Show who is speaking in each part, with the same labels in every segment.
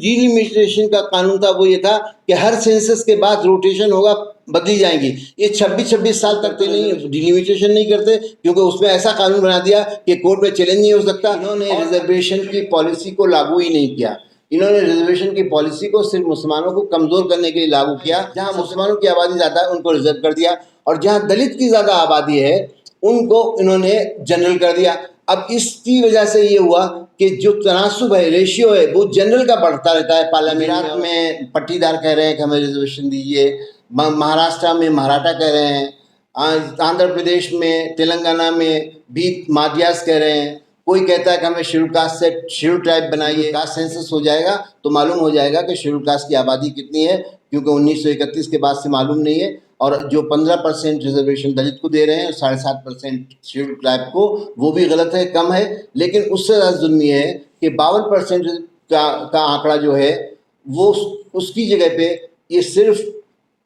Speaker 1: Delimitation का कानून था वो ये था कि हर सेंसस के बाद रोटेशन होगा, बदली जाएंगी। ये 26-26 साल तक तो नहीं डिलिमिटेशन नहीं करते, क्योंकि उसमें ऐसा कानून बना दिया कि कोर्ट में चैलेंज नहीं हो सकता। इन्होंने रिजर्वेशन की पॉलिसी को लागू ही नहीं किया। इन्होंने रिजर्वेशन की पॉलिसी को सिर्फ मुसलमानों को कमजोर करने के लिए लागू किया। जहां मुसलमानों की आबादी ज्यादा है उनको रिजर्व कर दिया, और जहां दलित की ज्यादा आबादी है उनको इन्होंने जनरल कर दिया। अब इसकी वजह से ये हुआ कि जो तनासुब है, रेशियो है, वो जनरल का बढ़ता रहता है। पार्लियामेंट में पट्टीदार कह रहे हैं कि हमें रिजर्वेशन दीजिए, महाराष्ट्र में मराठा कह रहे हैं, आंध्र प्रदेश में, तेलंगाना में भी मादियास कह रहे हैं। कोई कहता है कि हमें शेड्यूल कास्ट से शेड्यूल ट्राइब बनाइए। कास्ट सेंसस हो जाएगा तो मालूम हो जाएगा कि शेड्यूल कास्ट की आबादी कितनी है, क्योंकि 1931 के बाद से मालूम नहीं है। और जो 15% रिजर्वेशन दलित को दे रहे हैं और 7.5% शेड्यूल ट्राइब को, वो भी गलत है, कम है। लेकिन उससे ज़्यादा जुल्म ये है कि 52% का आंकड़ा जो है वो उसकी जगह पे ये सिर्फ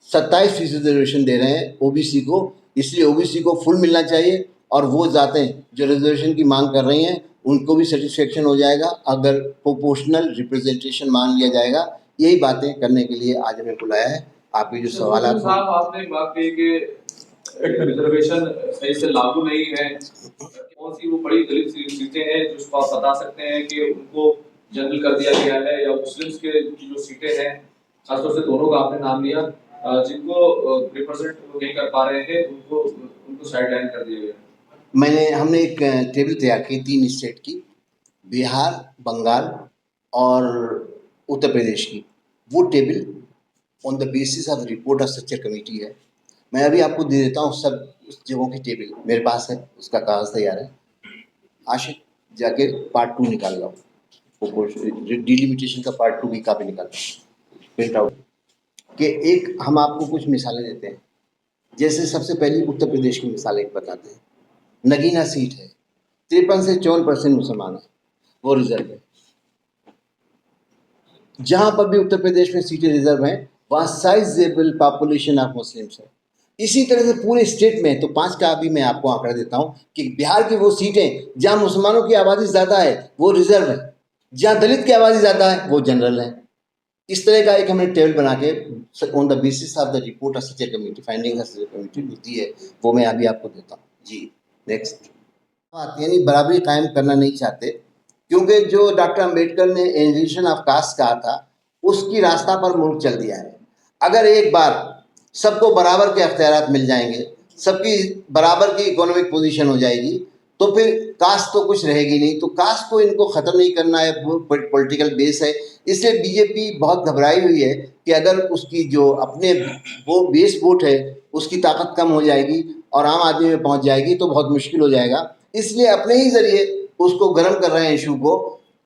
Speaker 1: 27% रिजर्वेशन दे रहे हैं ओबीसी को। इसलिए ओबीसी को फुल मिलना चाहिए, और वो जातें जो रिजर्वेशन की मांग कर रही हैं उनको भी सेटिस्फेक्शन हो जाएगा अगर प्रोपोर्शनल रिप्रेजेंटेशन मान लिया जाएगा। यही बातें करने के लिए आज हमें बुलाया है। आपके जो सवाल
Speaker 2: साहब, आपने बात कही कि रिजर्वेशन सही से लागू नहीं है, कौन सी वो बड़ी दलित सीटें हैं जिसको आप बता सकते हैं कि उनको जनरल कर दिया गया है, या मुस्लिम्स के जो सीटें हैं, खासतौर से दोनों का आपने नाम लिया, जिनको रिप्रेजेंट नहीं कर पा रहे हैं उनको साइड लाइन कर दिया गया।
Speaker 1: हमने एक टेबल तैयार की 3 स्टेट की, बिहार, बंगाल और उत्तर प्रदेश की। वो table on the basis of report of structure committee है। मैं अभी आपको दे देता हूँ सब उस जगहों की टेबल मेरे पास है, उसका कागज़ तैयार है। आशिक जाके पार्ट 2 निकाल लाओ, डिलिमिटेशन का पार्ट 2 की कापी निकाल प्रिंट आउट कि एक हम आपको कुछ मिसालें देते हैं। जैसे सबसे पहली उत्तर प्रदेश की मिसाल एक बताते हैं। नगीना सीट है, 53 से 54% मुसलमान है, वो रिजर्व है। जहां पर भी उत्तर प्रदेश में सीटें रिजर्व हैं वहाँ साइजेबल पॉपुलेशन ऑफ मुस्लिम्स है। इसी तरह से पूरे स्टेट में, तो 5 का अभी मैं आपको आंकड़ा देता हूँ कि बिहार की वो सीटें जहाँ मुसलमानों की आबादी ज़्यादा है वो रिजर्व है, जहाँ दलित की आबादी ज़्यादा है वो जनरल है। इस तरह का एक हमने टेबल बना के on the basis of the report of structure committee, finding of structure committee होती है, वो मैं अभी आपको देता हूँ जी। नेक्स्ट बात, यानी बराबरी कायम करना नहीं चाहते, क्योंकि जो डॉक्टर अंबेडकर ने एलिमिनेशन ऑफ कास्ट कहा था उसकी रास्ता पर मुल्क चल दिया है। अगर एक बार सबको बराबर के अख्तियारात मिल जाएंगे, सबकी बराबर की इकोनॉमिक पोजीशन हो जाएगी, तो फिर कास्ट तो कुछ रहेगी नहीं। तो कास्ट को इनको ख़त्म नहीं करना है, वो पॉलिटिकल बेस है। इसलिए बीजेपी बहुत घबराई हुई है कि अगर उसकी जो अपने वो बेस वोट है उसकी ताकत कम हो जाएगी और आम आदमी में पहुंच जाएगी तो बहुत मुश्किल हो जाएगा। इसलिए अपने ही ज़रिए उसको गर्म कर रहे हैं इशू को।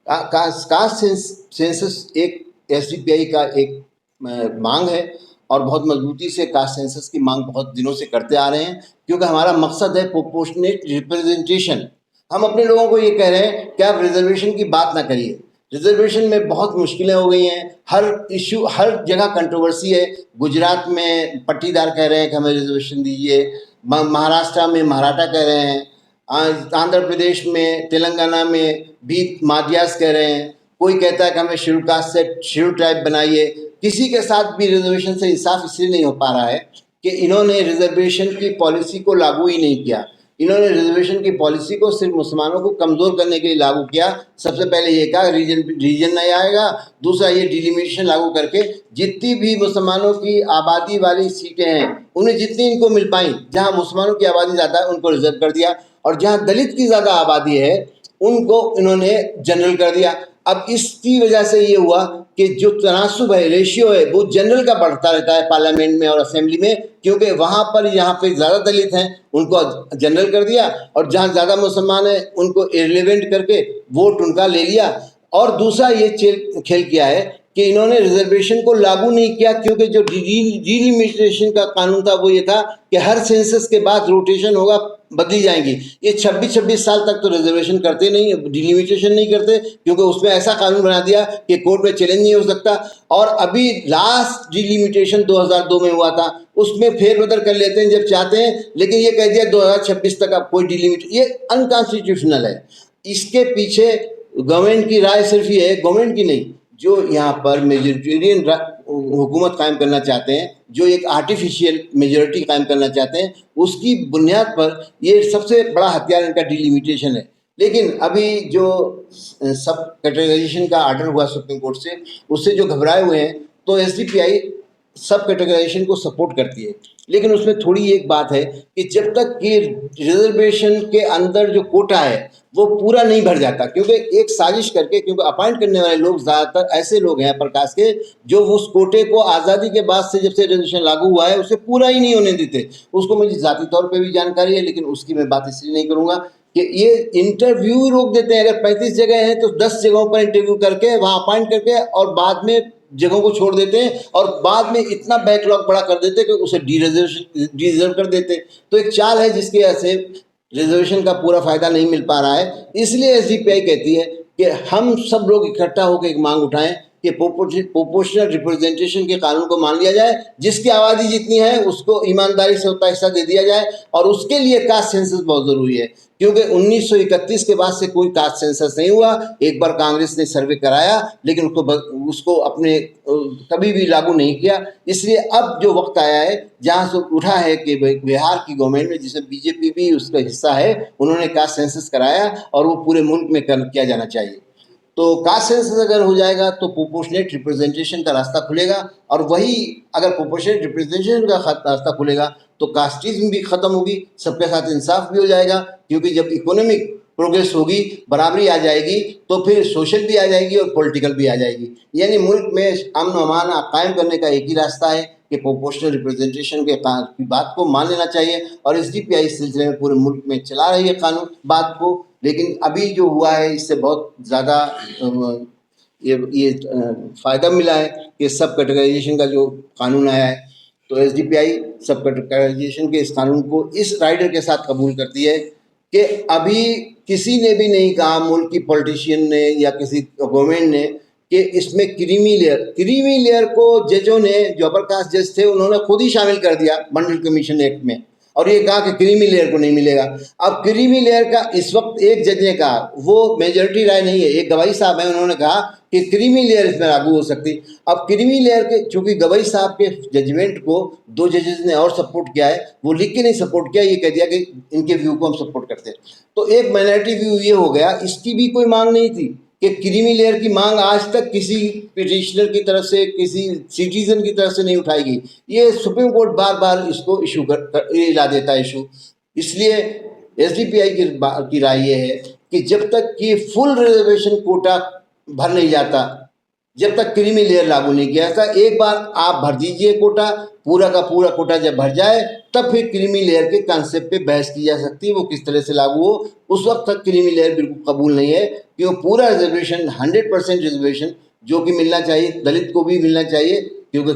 Speaker 1: कास्ट सेंसस एक एसडीपीआई का एक मांग है, और बहुत मजबूती से कास्ट सेंसस की मांग बहुत दिनों से करते आ रहे हैं, क्योंकि हमारा मकसद है प्रोपोर्शनेट रिप्रेजेंटेशन। हम अपने लोगों को ये कह रहे हैं कि आप रिजर्वेशन की बात ना करिए। रिजर्वेशन में बहुत मुश्किलें हो गई हैं, हर इशू हर जगह कंट्रोवर्सी है। गुजरात में पट्टीदार कह रहे हैं कि हमें रिजर्वेशन दीजिए, महाराष्ट्र में मराठा कह रहे हैं, आंध्र प्रदेश में, तेलंगाना में भी मादियास कह रहे हैं। कोई कहता है कि हमें शेड्यूल कास्ट से शेड्यूल ट्राइब बनाइए। किसी के साथ भी रिजर्वेशन से इंसाफ इसलिए नहीं हो पा रहा है कि इन्होंने रिजर्वेशन की पॉलिसी को लागू ही नहीं किया। इन्होंने रिजर्वेशन की पॉलिसी को सिर्फ मुसलमानों को कमज़ोर करने के लिए लागू किया। सबसे पहले ये कहा रीजन नहीं आएगा, दूसरा ये डिलिमिटेशन लागू करके जितनी भी मुसलमानों की आबादी वाली सीटें हैं उन्हें जितनी इनको मिल पाई, जहाँ मुसलमानों की आबादी ज़्यादा है उनको रिजर्व कर दिया, और जहाँ दलित की ज़्यादा आबादी है उनको इन्होंने जनरल कर दिया। अब इसकी वजह से ये हुआ कि जो तनासुब है, रेशियो है, वो जनरल का बढ़ता रहता है पार्लियामेंट में और असेंबली में, क्योंकि वहाँ पर यहाँ पे ज़्यादा दलित हैं उनको जनरल कर दिया, और जहाँ ज़्यादा मुसलमान हैं उनको इररिलेवेंट करके वोट उनका ले लिया। और दूसरा ये खेल किया है कि इन्होंने रिजर्वेशन को लागू नहीं किया, क्योंकि जो डिलिमिटेशन का कानून था वो ये था कि हर सेंसस के बाद रोटेशन होगा, बदली जाएंगी। ये 26-26 साल तक तो रिजर्वेशन करते नहीं, डिलिमिटेशन नहीं करते, क्योंकि उसमें ऐसा कानून बना दिया कि कोर्ट में चैलेंज नहीं हो सकता। और अभी लास्ट डिलिमिटेशन 2002 में हुआ था, उसमें फेरबदल कर लेते हैं जब चाहते हैं, लेकिन ये कह दिया 2026 तक अब कोई डिलिमिट, ये अनकॉन्स्टिट्यूशनल है। इसके पीछे गवर्नमेंट की राय सिर्फ ये है, गवर्नमेंट की नहीं, जो यहाँ पर मेजोरिटेरियन हुकूमत कायम करना चाहते हैं, जो एक आर्टिफिशियल मेजॉरिटी कायम करना चाहते हैं, उसकी बुनियाद पर ये सबसे बड़ा हथियार इनका डिलिमिटेशन है। लेकिन अभी जो सब कैटेगराइजेशन का आर्डर हुआ सुप्रीम कोर्ट से, उससे जो घबराए हुए हैं, तो एसडीपीआई सब कैटेगराइजेशन को सपोर्ट करती है। लेकिन उसमें थोड़ी एक बात है कि जब तक कि रिजर्वेशन के अंदर जो कोटा है वो पूरा नहीं भर जाता, क्योंकि एक साजिश करके, क्योंकि अपॉइंट करने वाले लोग ज़्यादातर ऐसे लोग हैं प्रकाश के, जो उस कोटे को आज़ादी के बाद से जब से रिजर्वेशन लागू हुआ है उसे पूरा ही नहीं होने देते। उसको मुझे ज़ाती तौर पे भी जानकारी है, लेकिन उसकी मैं बात इसलिए नहीं करूँगा कि ये इंटरव्यू रोक देते हैं। अगर 35 जगह हैं तो 10 जगहों पर इंटरव्यू करके वहाँ अपॉइंट करके और बाद में जगहों को छोड़ देते हैं, और बाद में इतना बैकलॉग बड़ा कर देते हैं कि उसे डिजर्व कर देते हैं। तो एक चाल है जिसकी वजह से रिजर्वेशन का पूरा फायदा नहीं मिल पा रहा है। इसलिए एसडीपीआई कहती है कि हम सब लोग इकट्ठा होकर एक मांग उठाएं कि प्रोपोर्शनल रिप्रेजेंटेशन के कानून को मान लिया जाए, जिसकी आबादी जितनी है उसको ईमानदारी से उतना हिस्सा दे दिया जाए। और उसके लिए कास्ट सेंसस बहुत ज़रूरी है, क्योंकि 1931 के बाद से कोई कास्ट सेंसस नहीं हुआ। एक बार कांग्रेस ने सर्वे कराया, लेकिन उसको अपने कभी भी लागू नहीं किया। इसलिए अब जो वक्त आया है, जहाँ से उठा है कि बिहार की गवर्नमेंट में, जिसमें बीजेपी भी उसका हिस्सा है, उन्होंने कास्ट सेंसस कराया और वो पूरे मुल्क में किया जाना चाहिए। तो कास्ट सेंसस अगर हो जाएगा तो प्रोपोर्शनेट रिप्रेजेंटेशन का रास्ता खुलेगा, और वही अगर प्रोपोर्शनेट रिप्रेजेंटेशन का रास्ता खुलेगा तो कास्टिज्म भी ख़त्म होगी, सबके साथ इंसाफ भी हो जाएगा। क्योंकि जब इकोनॉमिक प्रोग्रेस होगी, बराबरी आ जाएगी, तो फिर सोशल भी आ जाएगी और पॉलिटिकल भी आ जाएगी। यानी मुल्क में अमन अमान कायम करने का एक ही रास्ता है कि प्रोपोर्शनल रिप्रेजेंटेशन की बात को मान लेना चाहिए। और एसडीपीआई इस सिलसिले में पूरे मुल्क में चला रही है कानून बात को। लेकिन अभी जो हुआ है इससे बहुत ज़्यादा ये फ़ायदा मिला है कि सब कैटेगराइजेशन का जो कानून आया है, तो एसडीपीआई सब कैटेगराइजेशन के इस कानून को इस राइडर के साथ कबूल करती है कि अभी किसी ने भी नहीं कहा, मुल्क की पॉलिटिशियन ने या किसी गवर्नमेंट ने, कि इसमें क्रीमी लेयर को जजों ने, जो अपर कास्ट जज थे, उन्होंने खुद ही शामिल कर दिया मंडल कमीशन एक्ट में, और ये कहा कि क्रीमी लेयर को नहीं मिलेगा। अब क्रीमी लेयर का इस वक्त एक जज ने कहा, वो मेजॉरिटी राय नहीं है, एक गवाही साहब है, उन्होंने कहा कि क्रीमी लेयर इसमें लागू हो सकती। अब क्रीमी लेयर के, चूंकि गवाही साहब के जजमेंट को 2 जजेस ने और सपोर्ट किया है, वो लिख के नहीं सपोर्ट किया, ये कह दिया कि इनके व्यू को हम सपोर्ट करते हैं। तो एक माइनॉरिटी व्यू ये हो गया। इसकी भी कोई मांग नहीं थी कि क्रीमी लेयर की मांग आज तक किसी पिटिशनर की तरफ से, किसी सिटीजन की तरफ से नहीं उठाई गई। ये सुप्रीम कोर्ट बार बार इसको इशू ला देता है इशू। इसलिए एसडीपीआई की राय ये है कि जब तक कि फुल रिजर्वेशन कोटा भर नहीं जाता, जब तक क्रीमी लेयर लागू नहीं किया जाता, एक बार आप भर दीजिए कोटा, पूरा का पूरा कोटा जब भर जाए, तब फिर क्रीमी लेयर के कॉन्सेप्ट पे बहस की जा सकती है, वो किस तरह से लागू हो। उस वक्त तक क्रीमी लेयर बिल्कुल कबूल नहीं है कि वो पूरा रिजर्वेशन, 100% रिजर्वेशन जो कि मिलना चाहिए, दलित को भी मिलना चाहिए, क्योंकि